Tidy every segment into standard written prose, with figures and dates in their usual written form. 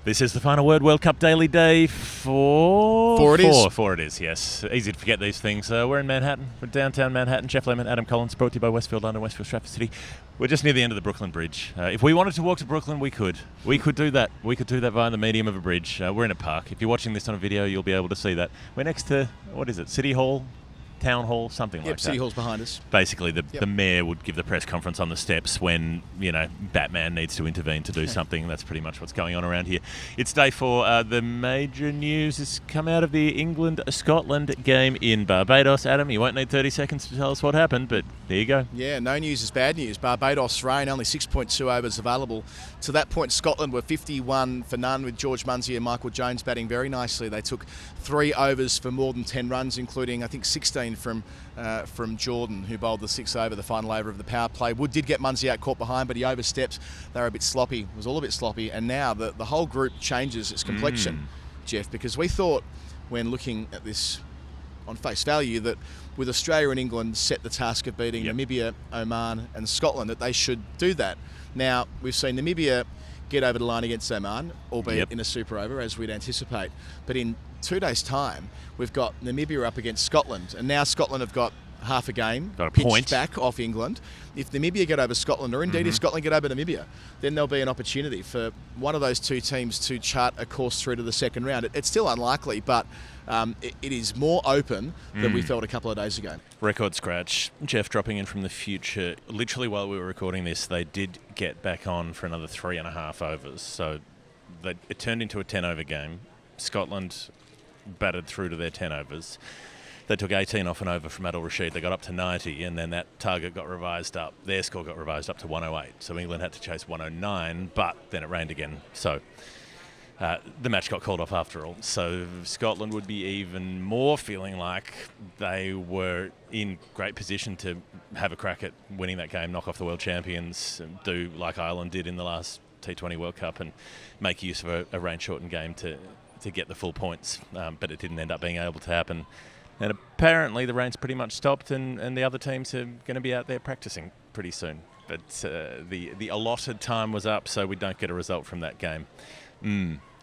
This is the Final Word World Cup Daily day four. Four it is, yes. Easy to forget these things. We're in Manhattan. We're downtown Manhattan. Jeff Lemon, Adam Collins, brought to you by Westfield London, Westfield Stratford City. We're just near the end of the Brooklyn Bridge. If we wanted to walk to Brooklyn, we could. We could do that. We could do that via the medium of a bridge. We're in a park. If you're watching this on a video, you'll be able to see that. We're next to, what is it, City Hall? Town Hall, something like that. City Hall's behind us. Basically, the mayor would give the press conference on the steps when, Batman needs to intervene to do something. That's pretty much what's going on around here. It's day 4. The major news has come out of the England-Scotland game in Barbados. Adam, you won't need 30 seconds to tell us what happened, but there you go. Yeah, no news is bad news. Barbados rain, only 6.2 overs available. To that point, Scotland were 51 for none with George Munsey and Michael Jones batting very nicely. They took 3 overs for more than 10 runs, including, I think, 16 from Jordan, who bowled the 6 over, the final over of the power play. Wood did get Munsey out caught behind, but he overstepped. They were a bit sloppy. It was all a bit sloppy. And now the whole group changes its complexion, Jeff, because we thought when looking at this on face value that with Australia and England set the task of beating Namibia, Oman and Scotland, that they should do that. Now, we've seen Namibia get over the line against Oman, albeit in a super over, as we'd anticipate. But in 2 days' time, we've got Namibia up against Scotland, and now Scotland have got half a game, got a pitched point back off England. If Namibia get over Scotland, or indeed if Scotland get over Namibia, then there'll be an opportunity for one of those two teams to chart a course through to the second round. It's still unlikely, but it is more open than we felt a couple of days ago. Record scratch. Jeff dropping in from the future. Literally while we were recording this, they did get back on for another 3.5 overs. So it turned into a 10-over game. Scotland batted through to their 10 overs. They took 18 off an over from Adil Rashid. They got up to 90, and then that target got revised up. Their score got revised up to 108. So England had to chase 109, but then it rained again. So the match got called off after all. So Scotland would be even more feeling like they were in great position to have a crack at winning that game, knock off the world champions, do like Ireland did in the last T20 World Cup and make use of a rain-shortened game to get the full points. But it didn't end up being able to happen. And apparently the rain's pretty much stopped and the other teams are going to be out there practicing pretty soon. But the allotted time was up, so we don't get a result from that game.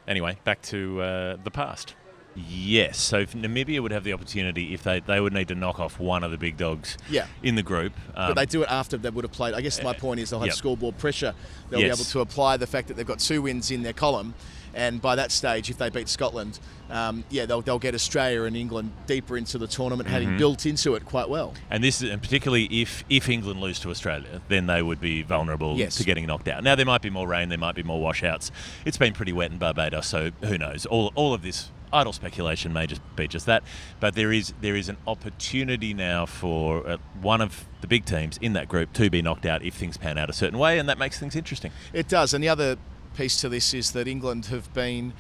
Anyway, back to the past. Yes, so if Namibia would have the opportunity if they would need to knock off one of the big dogs in the group. But they do it after they would have played. I guess my point is they'll have scoreboard pressure. They'll be able to apply the fact that they've got 2 wins in their column. And by that stage, if they beat Scotland, they'll get Australia and England deeper into the tournament, having built into it quite well. And particularly if England lose to Australia, then they would be vulnerable to getting knocked out. Now, there might be more rain, there might be more washouts. It's been pretty wet in Barbados, so who knows? All of this idle speculation may just be just that. But there is an opportunity now for one of the big teams in that group to be knocked out if things pan out a certain way, and that makes things interesting. It does. And the other piece to this is that England have been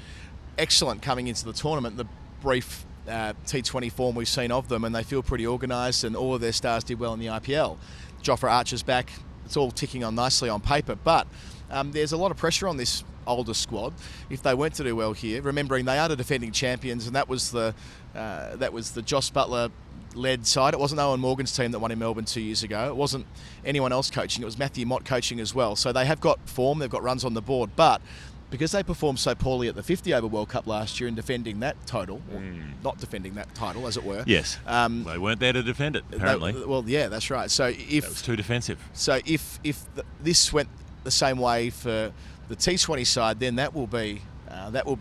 excellent coming into the tournament. The brief T20 form we've seen of them, and they feel pretty organised, and all of their stars did well in the IPL. Jofra Archer's back. It's all ticking on nicely on paper, but there's a lot of pressure on this older squad if they weren't to do well here, remembering they are the defending champions, and that was the Joss Butler led side. It wasn't Owen Morgan's team that won in Melbourne 2 years ago. It wasn't anyone else coaching. It was Matthew Mott coaching as well. So they have got form, they've got runs on the board, but because they performed so poorly at the 50-over World Cup last year in defending that total, or not defending that title, as it were. Yes, they weren't there to defend it, apparently. That's right. So if that was too defensive. So if this went the same way for the T20 side, then that will be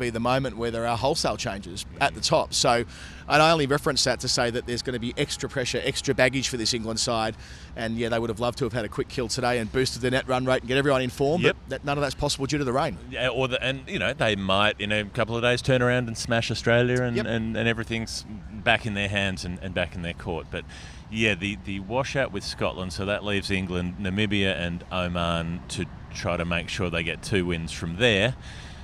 the moment where there are wholesale changes at the top. So, and I only reference that to say that there's going to be extra pressure, extra baggage for this England side. And they would have loved to have had a quick kill today and boosted the net run rate and get everyone in form. But none of that's possible due to the rain. Yeah, they might in a couple of days turn around and smash Australia and everything's back in their hands and back in their court. But the washout with Scotland, so that leaves England, Namibia and Oman to try to make sure they get 2 wins from there.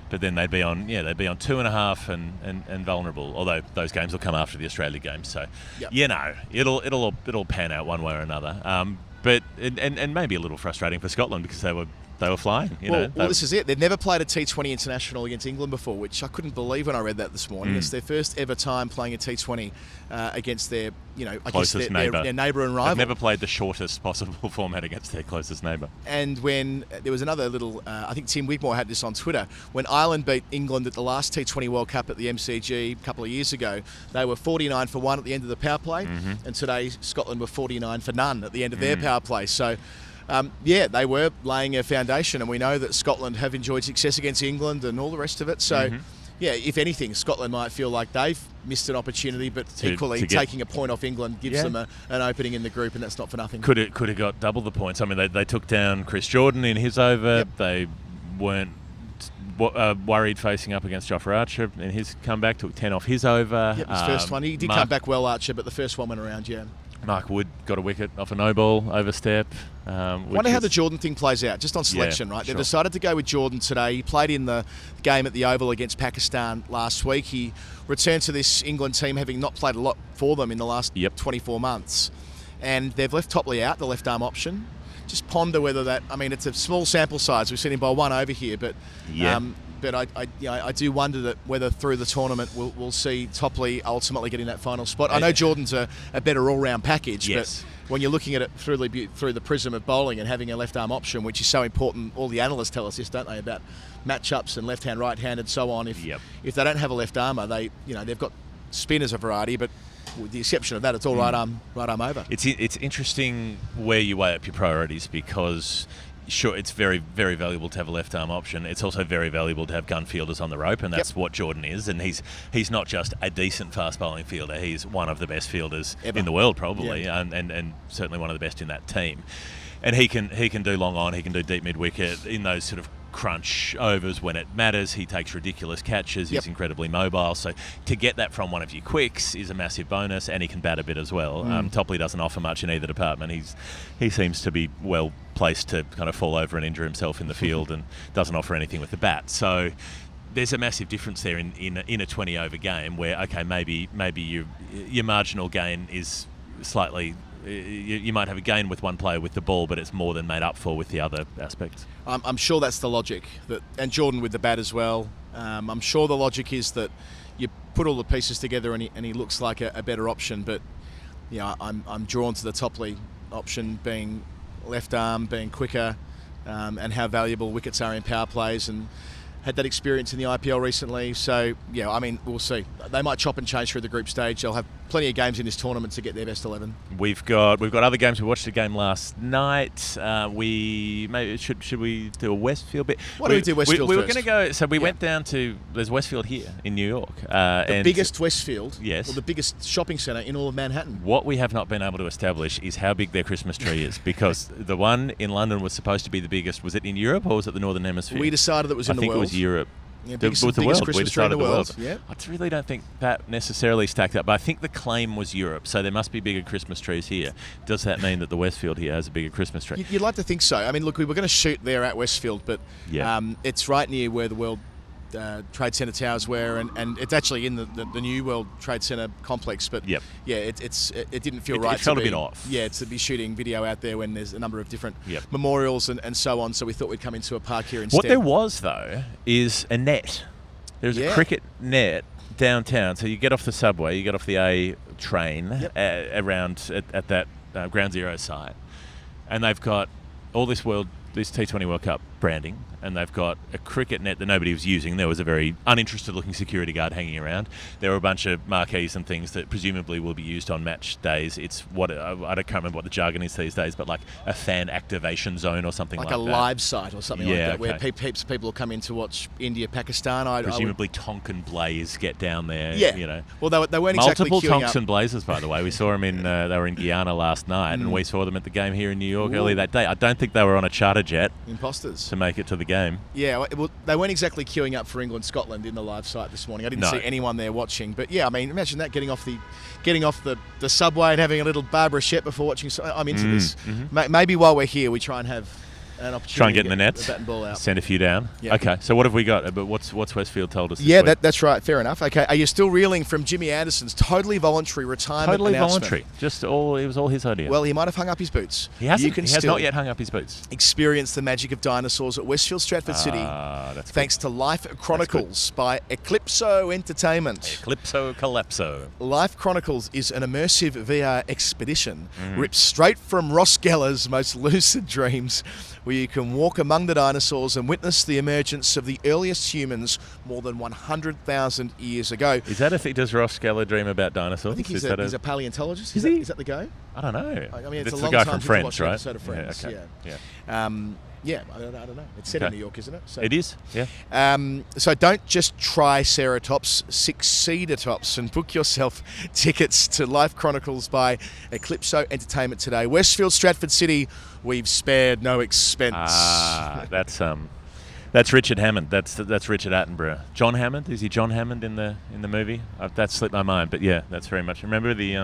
But then they'd be on 2.5 and vulnerable. Although those games will come after the Australia game, so it'll pan out one way or another. But maybe a little frustrating for Scotland because they were They were flying. Well, this is it. They've never played a T20 international against England before, which I couldn't believe when I read that this morning. It's their first ever time playing a T20 against their, closest neighbour. Their neighbour and rival. They've never played the shortest possible format against their closest neighbour. And when there was another little, I think Tim Wigmore had this on Twitter, when Ireland beat England at the last T20 World Cup at the MCG a couple of years ago, they were 49 for 1 at the end of the power play, and today Scotland were 49 for none at the end of their power play. So, they were laying a foundation, and we know that Scotland have enjoyed success against England and all the rest of it. So, if anything, Scotland might feel like they've missed an opportunity, but equally taking a point off England gives them an opening in the group, and that's not for nothing. Could have got double the points. I mean, they took down Chris Jordan in his over. They weren't worried facing up against Jofra Archer in his comeback. Took 10 off his over. His first one. He did come back well, Archer, but the first one went around, Mark Wood got a wicket off a no ball overstep. Wonder how the Jordan thing plays out, just on selection, right? They've decided to go with Jordan today. He played in the game at the Oval against Pakistan last week. He returned to this England team having not played a lot for them in the last 24 months. And they've left Topley out, the left arm option. Just ponder whether that, it's a small sample size. We've seen him bowl one over here, but I do wonder that whether through the tournament we'll see Topley ultimately getting that final spot. I know Jordan's a better all-round package, but when you're looking at it through the prism of bowling and having a left-arm option, which is so important, all the analysts tell us this, don't they, about matchups and left-hand, right-hand, and so on. If they don't have a left-armer, they've got spin as a variety, but with the exception of that, it's all right arm over. It's interesting where you weigh up your priorities, because sure, it's very, very valuable to have a left arm option. It's also very valuable to have gun fielders on the rope, and that's what Jordan is. And he's not just a decent fast bowling fielder; he's one of the best fielders in the world, probably, and certainly one of the best in that team. And he can do long on, he can do deep mid wicket in those sort of crunch overs when it matters. He takes ridiculous catches. He's incredibly mobile. So to get that from one of your quicks is a massive bonus, and he can bat a bit as well. Topley doesn't offer much in either department. He seems to be well placed to kind of fall over and injure himself in the field, and doesn't offer anything with the bat. So there's a massive difference there in a 20 over game where maybe your marginal gain is slightly. You might have a gain with one player with the ball, but it's more than made up for with the other aspects. I'm sure that's the logic, and Jordan with the bat as well. I'm sure the logic is that you put all the pieces together and he looks like a better option. But I'm drawn to the Topley option, being left arm, being quicker, and how valuable wickets are in power plays, and had that experience in the IPL recently. So we'll see. They might chop and change through the group stage. They'll have plenty of games in this tournament to get their best 11. We've got other games. We watched a game last night. Should we do a Westfield bit? Why don't we do Westfield We were first? going to go. So we went down to. There's Westfield here in New York. The biggest Westfield. Yes. Or the biggest shopping centre in all of Manhattan. What we have not been able to establish is how big their Christmas tree is, because the one in London was supposed to be the biggest. Was it in Europe or was it the Northern Hemisphere? We decided it was in the world. I think it was Europe. Yeah, biggest Christmas tree in the world. Yeah. I really don't think that necessarily stacked up, but I think the claim was Europe, so there must be bigger Christmas trees here. Does that mean that the Westfield here has a bigger Christmas tree? You'd like to think so. I mean, look, we were going to shoot there at Westfield, but it's right near where the World Trade Center towers were, and it's actually in the new World Trade Center complex. But it didn't feel right. It felt a bit off. Yeah, to be shooting video out there when there's a number of different memorials and so on. So we thought we'd come into a park here instead. What there was though is a net. There's a cricket net downtown. So you get off the subway, you get off the A train around at that Ground Zero site, and they've got all this T20 World Cup branding, and they've got a cricket net that nobody was using. There was a very uninterested looking security guard hanging around. There were a bunch of marquees and things that presumably will be used on match days. It's I can't remember what the jargon is these days, but like a fan activation zone or something like that. Like a live site or something like that, where heaps of people will come in to watch India, Pakistan. Presumably Tonk and Blaze get down there. Well, they weren't multiple exactly queuing Tonks up. and Blazers, by the way. We saw them they were in Guyana last night, and we saw them at the game here in New York earlier that day. I don't think they were on a charter jet. Imposters. To make it to the game. Yeah, well, they weren't exactly queuing up for England-Scotland in the live site this morning. I didn't see anyone there watching. But imagine that, getting off the subway and having a little Barbara Shett before watching. I'm into this. Maybe while we're here, we try and have an opportunity Try and get in to the nets. the bat and ball out. Send a few down. Yep. Okay, so what have we got? But what's Westfield told us this Yeah, week? that's right. Fair enough. Okay, are you still reeling from Jimmy Anderson's totally voluntary retirement Totally announcement? voluntary. It was all his idea. Well, he might have hung up his boots. he hasn't. You He has not yet hung up his boots. experience the magic of dinosaurs at Westfield Stratford City, That's thanks to Life Chronicles by Eclipso Entertainment. Eclipso Calypso. Life Chronicles is an immersive VR expedition ripped straight from Ross Geller's most lucid dreams, where you can walk among the dinosaurs and witness the emergence of the earliest humans more than 100,000 years ago. Is that does Ross Geller dream about dinosaurs? I think he's a paleontologist. Is he? Is that the go? I don't know. I mean, it's That's a the long guy time from since I Friends, watched an right? episode of Friends. Yeah. Okay. Yeah, I don't know. It's set in New York, isn't it? So, It is. Yeah. So don't just try Ceratops, Succeedatops, and book yourself tickets to Life Chronicles by Eclipso Entertainment today. Westfield, Stratford City, we've spared no expense. That's Richard Hammond. That's Richard Attenborough. John Hammond? Is he John Hammond in the movie? That slipped my mind, but yeah, that's very much. Remember the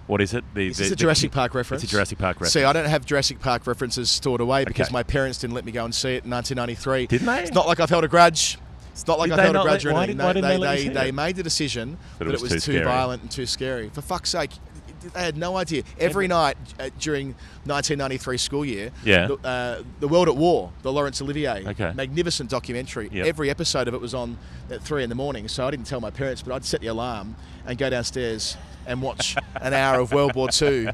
what is it? Is this a Jurassic Park reference? It's a Jurassic Park reference. See, I don't have Jurassic Park references stored away because Okay. my parents didn't let me go and see it in 1993. Didn't they? It's not like I've held a grudge. It's not like Did I've they held a not grudge let- or why anything. did- why didn't they let you see They it? made the decision That that it it was was too too scary. violent and too scary. For fuck's sake, they had no idea. Every night during 1993 school year, Yeah. The World at War, the Laurence Olivier, Okay. magnificent documentary. Yep. Every episode of it was on at 3 a.m, so I didn't tell my parents, but I'd set the alarm and go downstairs and watch an hour of World War II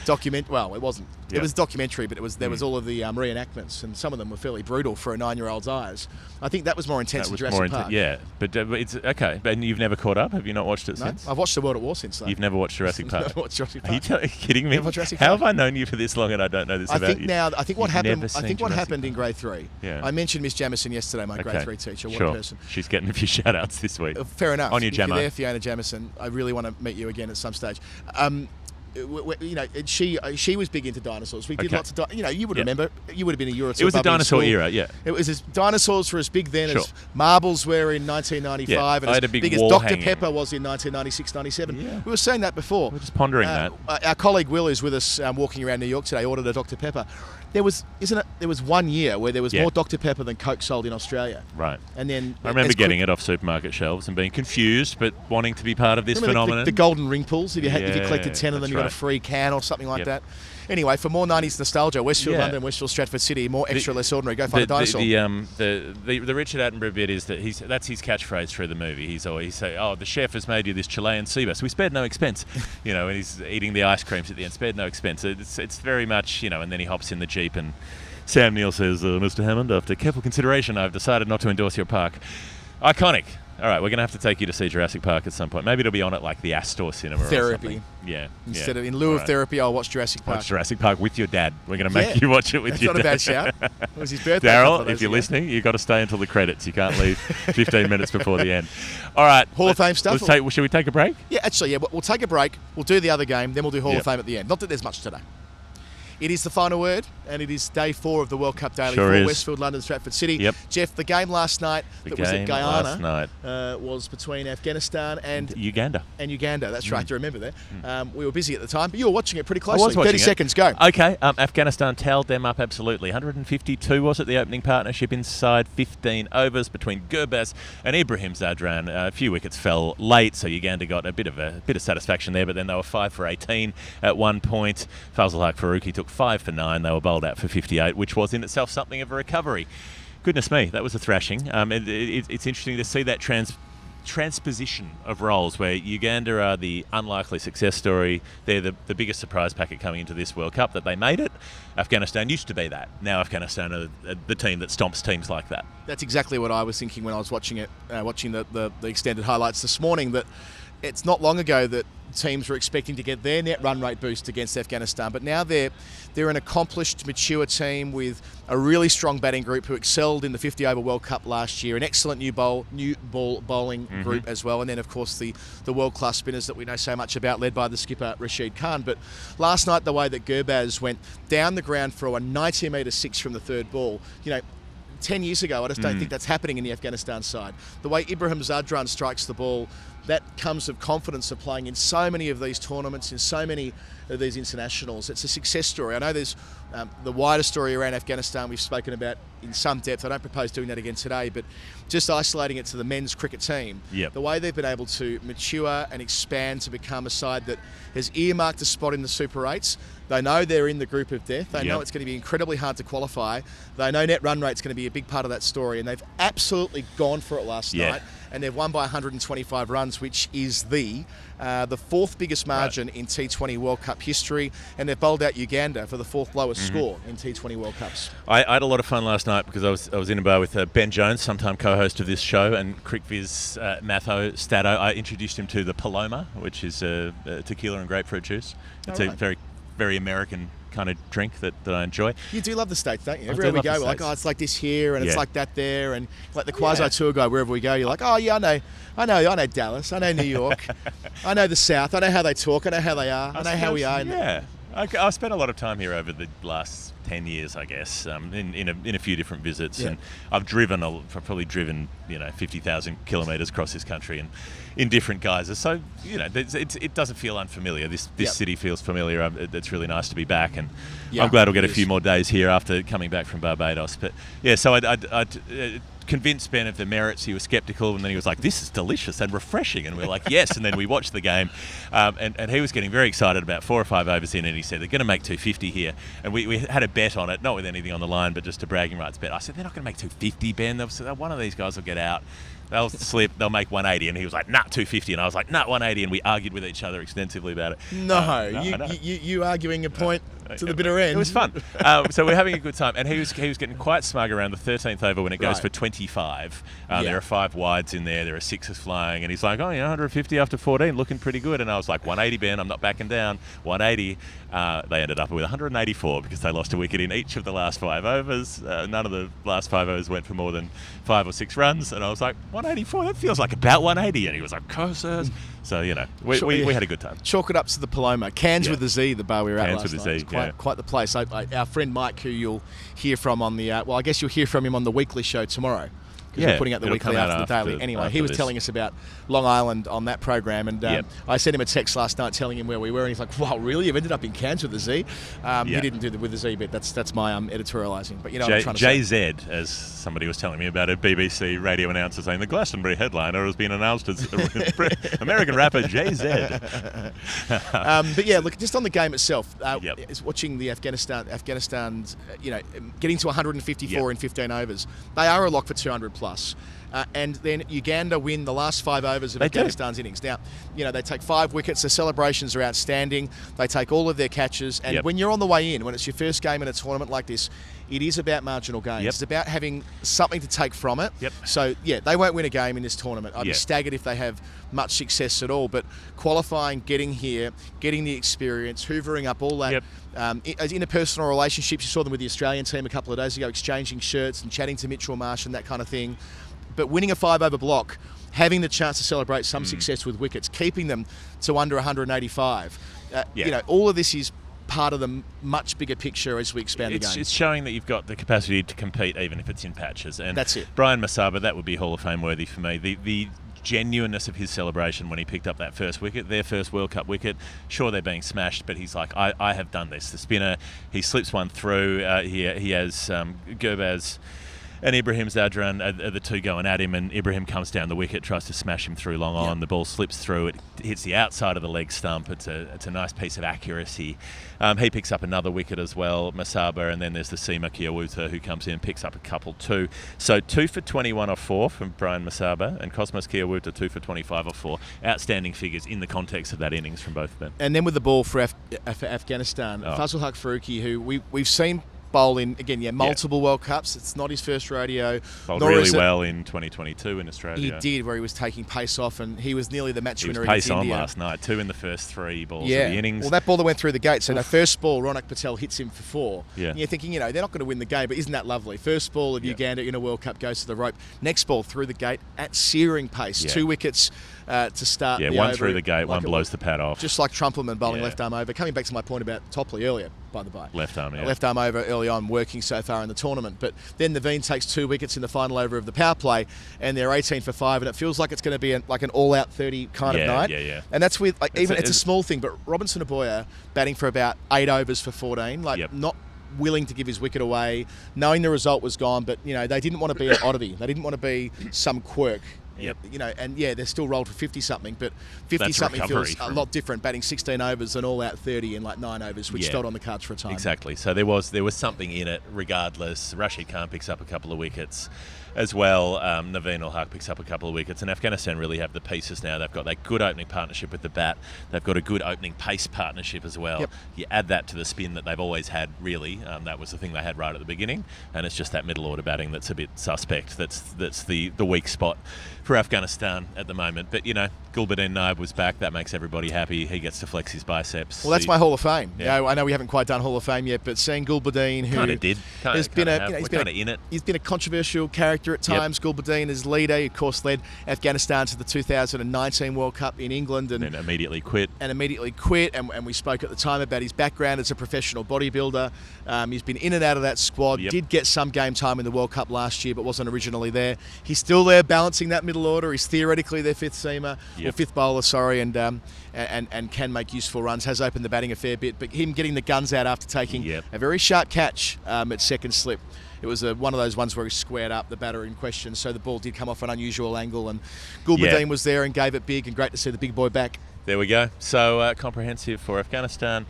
document. Well, it wasn't. Yep. It was documentary, but there was all of the reenactments, and some of them were fairly brutal for a 9-year-old's eyes. I think that was more intense than Jurassic Park. Yeah, but it's okay. But you've never caught up? Have you not watched it No, since? I've watched the World at War since though. You've never watched Jurassic Park? Never watched Jurassic Are you Park. kidding me? Never watched Jurassic How Park. have I known you for this long and I don't know this about you? I think what You've happened. never I seen think what Jurassic happened in Park. grade 3. Yeah. I mentioned Miss Jamison yesterday, my grade 3 teacher. What Sure. a person. She's getting a few shout-outs this week. Fair enough. On your If you're Jamo. there, Fiona Jamison, I really want to meet you again at some stage. She was big into dinosaurs. We did Okay. lots of, you would Yeah. remember. You would have been a year or two. It was the above me in dinosaur school. era, yeah. It was dinosaurs were as big then Sure. as marbles were in 1995, Yeah, and I as had a big big as wall Dr. hanging. Pepper was in 1996, 97. Yeah. We were saying that before. We're just pondering that. Our colleague Will is with us, walking around New York today. Ordered a Dr. Pepper. There was 1 year where there was Yeah. more Dr. Pepper than Coke sold in Australia. Right. And then I remember getting it off supermarket shelves and being confused, but wanting to be part of this phenomenon. The golden ring pulls. If you Yeah, collected 10 of them, that's you got a right. free can or something like Yep. that. Anyway, for more 90s nostalgia, Westfield Yeah. London, Westfield Stratford City, more extra, less ordinary. Go find a dinosaur. The Richard Attenborough bit is that's his catchphrase through the movie. He's always say, "Oh, the chef has made you this Chilean sea bass. We spared no expense," and he's eating the ice creams at the end. Spared no expense. It's very much, and then he hops in the Jeep and Sam Neill says, "Mr. Hammond, after careful consideration, I've decided not to endorse your park." Iconic. All right, we're going to have to take you to see Jurassic Park at some point. Maybe it'll be on at like the Astor Cinema Therapy. or something. Yeah. Instead yeah. of in lieu All of right. therapy, I'll watch Jurassic Park. Watch Jurassic Park with your dad. We're going to make Yeah. you watch it with That's your not dad. a bad shout. It was his birthday. a couple of Daryl, days if you're ago. listening, you've got to stay until the credits. You can't leave 15 minutes before the end. All right. Hall of Fame stuff? Should we take a break? Yeah, actually, we'll take a break. We'll do the other game, then we'll do Hall Yep. of Fame at the end. Not that there's much today. It is the final word, and it is day 4 of the World Cup Daily Sure for is. Westfield, London, Stratford City. Yep. Jeff, the game last night The that was at game Guyana last night. was between Afghanistan and Uganda. Uganda. That's right, I remember that. We were busy at the time, but you were watching it pretty I closely. was watching 30 it. seconds, go. Okay, Afghanistan tailed them up absolutely. 152 was it, the opening partnership inside 15 overs between Gurbaz and Ibrahim Zadran. A few wickets fell late, so Uganda got a bit of satisfaction there, but then they were 5 for 18 at one point. Fazal Haq Faruqi took 5 for 9. They were bowled out for 58, which was in itself something of a recovery. Goodness me, that was a thrashing. It's interesting to see that transposition of roles where Uganda are the unlikely success story. They're the biggest surprise packet coming into this World Cup that they made it. Afghanistan used to be that. Now Afghanistan are the team that stomps teams like that. That's exactly what I was thinking when I was watching it, watching the extended highlights this morning, that it's not long ago that teams were expecting to get their net run rate boost against Afghanistan, but now they're an accomplished, mature team with a really strong batting group who excelled in the 50-over World Cup last year, an excellent new ball bowling group as well, and then of course the world-class spinners that we know so much about, led by the skipper Rashid Khan. But last night, the way that Gurbaz went down the ground for a 90-metre 6 from the third ball, 10 years ago, I just don't think that's happening in the Afghanistan side. The way Ibrahim Zadran strikes the ball that comes of confidence of playing in so many of these tournaments, in so many of these internationals. It's a success story. I know there's the wider story around Afghanistan we've spoken about in some depth. I don't propose doing that again today, but just isolating it to the men's cricket team, the way they've been able to mature and expand to become a side that has earmarked a spot in the Super 8s. They know they're in the group of death. They know it's going to be incredibly hard to qualify. They know net run rate's going to be a big part of that story, and they've absolutely gone for it last night. And they've won by 125 runs, which is the fourth biggest margin in T20 World Cup history, and they've bowled out Uganda for the fourth lowest score in T20 World Cups. I had a lot of fun last night because I was in a bar with Ben Jones, sometime co-host of this show, and CricViz Matho Stato. I introduced him to the paloma, which is a tequila and grapefruit juice. It's a very, very American kind of drink that I enjoy. You do love the States, don't you? Everywhere we go, we're like, oh, it's like this here, and it's like that there, and like the quasi tour guide, wherever we go, you're like, oh yeah, I know Dallas, I know New York, I know the South, I know how they talk, I know how they are, I know how we are. Yeah, I've spent a lot of time here over the last 10 years, I guess, in a few different visits, and I've probably driven 50,000 kilometres across this country and in different guises. So it doesn't feel unfamiliar. This city feels familiar. It's really nice to be back, and I'm glad we'll get a few more days here after coming back from Barbados. But so I convinced Ben of the merits. He was sceptical, and then he was like, "This is delicious and refreshing," and we were like, "Yes." And then we watched the game, and he was getting very excited about 4 or 5 overs in, and he said they're going to make 250 here, and we had a bet on it, not with anything on the line, but just a bragging rights bet. I said, "They're not going to make 250, Ben. One of these guys will get out. They'll slip, they'll make 180," and he was like, "Nah, 250," and I was like, "Nah, 180," and we argued with each other extensively about it. You arguing a point to the bitter end. It was fun. So we're having a good time, and he was getting quite smug around the 13th over when it goes for 25. There are 5 wides in there, there are 6s flying, and he's like, 150 after 14, looking pretty good. And I was like, 180, Ben, I'm not backing down. 180. They ended up with 184 because they lost a wicket in each of the last 5 overs. None of the last 5 overs went for more than 5 or 6 runs, and I was like, 184, that feels like about 180. And he was like, "Curses." So, we had a good time. Chalk it up to the Paloma. Cairns with the Z, the bar we were at last night. Cairns with the Z, quite the place. Our friend Mike, who you'll hear from on the... I guess you'll hear from him on the weekly show tomorrow. Because we're putting out the weekly after the daily. Anyway, he was telling us about Long Island on that program, and I sent him a text last night telling him where we were, and he's like, "Wow, really? You've ended up in Cairns with the Z?" He didn't do the with the Z bit. That's my editorialising. But what I'm trying to say. JZ, as somebody was telling me about a BBC radio announcer saying, the Glastonbury headliner has been announced as American rapper JZ. But look, just on the game itself, is watching the Afghanistan's, getting to 154 in 15 overs. They are a lock for 200 plus. And then Uganda win the last 5 overs of Afghanistan's innings. Now, they take 5 wickets. The celebrations are outstanding. They take all of their catches. And when you're on the way in, when it's your first game in a tournament like this, it is about marginal gains. It's about having something to take from it. So, they won't win a game in this tournament. I'd be staggered if they have much success at all. But qualifying, getting here, getting the experience, hoovering up all that interpersonal relationships. You saw them with the Australian team a couple of days ago, exchanging shirts and chatting to Mitchell Marsh and that kind of thing. But winning a 5-over block, having the chance to celebrate some success with wickets, keeping them to under 185. All of this is part of the much bigger picture as we expand the game. It's showing that you've got the capacity to compete even if it's in patches. And that's it. Brian Masaba, that would be Hall of Fame worthy for me. The genuineness of his celebration when he picked up that first wicket, their first World Cup wicket. Sure, they're being smashed, but he's like, I have done this. The spinner, he slips one through. He has Gurbaz and Ibrahim Zadran are the two going at him, and Ibrahim comes down the wicket, tries to smash him through long on. The ball slips through, it hits the outside of the leg stump. It's a nice piece of accuracy. He picks up another wicket as well, Masaba, and then there's the Seema Kiawuta who comes in and picks up a couple too. So 2 for 21 off 4 from Brian Masaba, and Cosmos Kiawuta 2 for 25 off 4. Outstanding figures in the context of that innings from both of them. And then with the ball for Afghanistan, Fazal Haq Faruqi, who we've seen bowl in, again, multiple World Cups. It's not his first rodeo. Bowled really well in 2022 in Australia. He did, where he was taking pace off, and he was nearly the match winner against India. He was pace on last night, 2 in the first 3 balls of the innings. Well, that ball that went through the gate, so the first ball, Ronak Patel hits him for 4. Yeah. And you're thinking, they're not going to win the game, but isn't that lovely? First ball of Uganda in a World Cup goes to the rope. Next ball through the gate at searing pace. 2 wickets to start the one over. through the gate, one blows the pad off. Just like Trumpelman bowling left arm over. Coming back to my point about Topley earlier, by the by. Left arm, yeah. Left arm over early on, working so far in the tournament. But then Naveen takes 2 wickets in the final over of the power play, and they're 18 for 5, and it feels like it's going to be like an all-out 30 kind of night. Yeah. And that's with, like, it's a small thing, but Robinson Aboya batting for about 8 overs for 14, not willing to give his wicket away, knowing the result was gone, but, you know, they didn't want to be an oddity. They didn't want to be some quirk. Yep. You know, and they're still rolled for 50-something, but 50-something feels a lot different, batting 16 overs than all out 30 in like 9 overs, which felt on the cards for a time. Exactly. So there was something in it regardless. Rashid Khan picks up a couple of wickets as well. Naveen ul Haq picks up a couple of wickets, and Afghanistan really have the pieces now. They've got that good opening partnership with the bat. They've got a good opening pace partnership as well. Yep. You add that to the spin that they've always had, really. That was the thing they had right at the beginning, and it's just that middle order batting that's a bit suspect. That's the weak spot for Afghanistan at the moment. But, you know, Gulbuddin Naib was back. That makes everybody happy. He gets to flex his biceps. Well, that's my Hall of Fame. Yeah. You know, I know we haven't quite done Hall of Fame yet, but seeing Gulbuddin, who kind of did. He's been a controversial character at times. Yep. Gulbuddin as leader, he of course led Afghanistan to the 2019 World Cup in England, and immediately quit. And we spoke at the time about his background as a professional bodybuilder. He's been in and out of that squad. Yep. Did get some game time in the World Cup last year, but wasn't originally there. He's still there, balancing that middle order. He's theoretically their fifth seamer, or fifth bowler, sorry, and can make useful runs. Has opened the batting a fair bit, but him getting the guns out after taking a very sharp catch at second slip. It was one of those ones where he squared up the batter in question, so the ball did come off an unusual angle, and Gulbuddin was there and gave it big, and great to see the big boy back. There we go. So comprehensive for Afghanistan.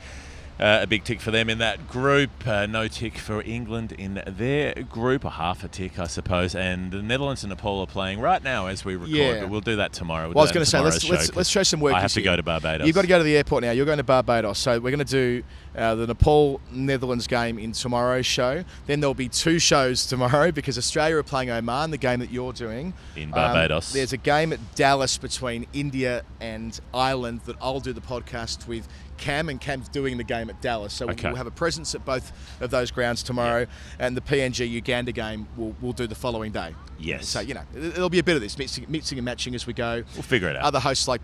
A big tick for them in that group. No tick for England in their group. A half a tick, I suppose. And the Netherlands and Nepal are playing right now as we record, but we'll do that tomorrow. Well, I was going to say, let's show some work. I have to go to Barbados. You've got to go to the airport now. You're going to Barbados. So we're going to do the Nepal-Netherlands game in tomorrow's show. Then there'll be 2 shows tomorrow because Australia are playing Oman, the game that you're doing. In Barbados. There's a game at Dallas between India and Ireland that I'll do the podcast with Cam, and Cam's doing the game at Dallas. So we'll have a presence at both of those grounds tomorrow, and the PNG Uganda game we'll do the following day. Yes. So, you know, it'll be a bit of this, mixing and matching as we go. We'll figure it out. Other hosts like